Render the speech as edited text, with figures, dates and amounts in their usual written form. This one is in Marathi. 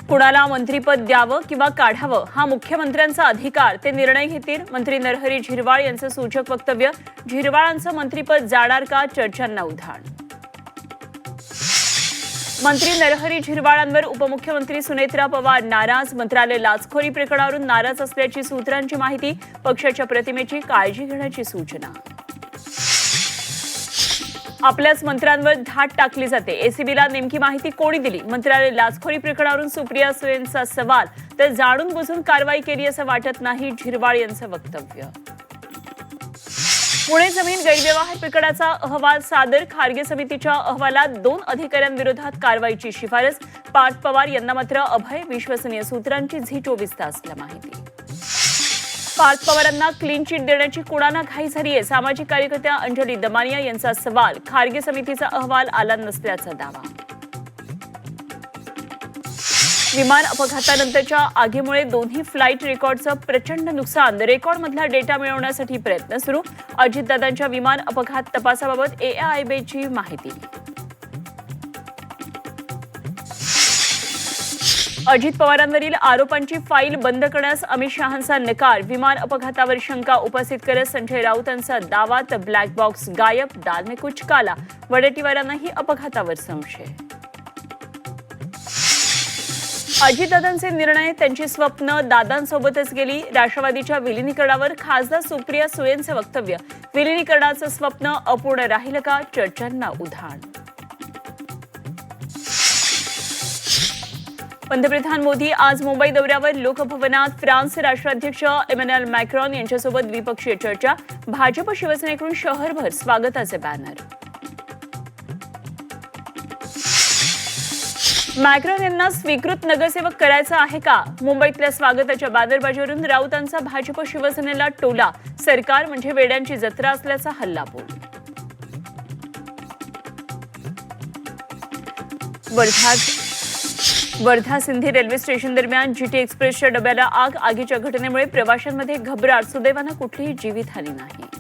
कुणाला मंत्रिपद द्यावं किंवा काढावं हा मुख्यमंत्र्यांचा अधिकार, ते निर्णय घेतील. मंत्री नरहरी झिरवाळ यांचं सूचक वक्तव्य. झिरवाळांचं मंत्रिपद जाणार का, चर्चांना उधाण. मंत्री नरहरी झिरवाळांवर उपमुख्यमंत्री सुनेत्रा पवार नाराज. मंत्रालय लाचखोरी प्रकरणावरून नाराज असल्याची सूत्रांची माहिती. पक्षाच्या प्रतिमेची काळजी घेण्याची सूचना. आपल्याच मंत्र्यांवर धाड टाकली जाते, एसीबीला नेमकी माहिती कोणी दिली? मंत्रालय लाचखोरी प्रकरणावरून सुप्रिया सुळेंचा सवाल. तर जाणून बुजून कारवाई केली असं वाटत नाही, झिरवाळ यांचं वक्तव्य. पुणे जमीन गैरव्यवहार प्रकरणाचा अहवाल सादर. खारगे समितीच्या अहवालात 2 अधिकाऱ्यांविरोधात कारवाईची शिफारस. पार्थ पवार यांना मात्र अभय. विश्वसनीय सूत्रांची झी24 तासला माहिती. पार्थ पवारांना क्लीन चिट देण्याची कुणाला घाई झाली आहे? सामाजिक कार्यकर्त्या अंजली दमानिया यांचा सवाल. खारगे समितीचा अहवाल आला नसल्याचा दावा. विमान अपघातानंतरच्या आगीमुळे दोन्ही फ्लाईट रेकॉर्डचं प्रचंड नुकसान. रेकॉर्डमधला डेटा मिळवण्यासाठी प्रयत्न सुरू. अजितदादांच्या विमान अपघात तपासाबाबत AIBची माहिती. अजित पवारांवरील आरोपांची फाईल बंद करण्यास अमित शहांचा नकार. विमान अपघातावर शंका उपस्थित करत संजय राऊतांचा दावा. तर ब्लॅक बॉक्स गायब, दाल में कुछ काला. वडेट्टीवारांनाही अपघातावर संशय. अजितदादांचे निर्णय, त्यांची स्वप्न दादांसोबतच गेली. राष्ट्रवादीच्या विलिनीकरणावर खासदार सुप्रिया सुळेंचं वक्तव्य. विलिनीकरणाचं स्वप्न अपूर्ण राहिलं का, चर्चांना उधाण. पंतप्रधान मोदी आज मुंबई दौऱ्यावर. लोकभवनात फ्रान्सचे राष्ट्राध्यक्ष इमॅन्युएल मॅक्रॉन यांच्यासोबत द्विपक्षीय चर्चा. भाजप शिवसेनेकडून शहरभर स्वागताचे बॅनर. मॅक्रॉन यांना स्वीकृत नगरसेवक करायचा आहे का? मुंबईतल्या स्वागताच्या बॅनरबाजीवरून राऊतांचा भाजप शिवसेनेला टोला. सरकार म्हणजे वेड्यांची जत्रा असल्याचा हल्लाबोल. वर्धा सिंधी रेल्वे स्टेशन दरम्यान GT एक्सप्रेसच्या डब्याला आग. आगीच्या घटनेमुळे प्रवाशांमध्ये घबराट. सुदैवानं कुठलीही जीवितहानी नाही.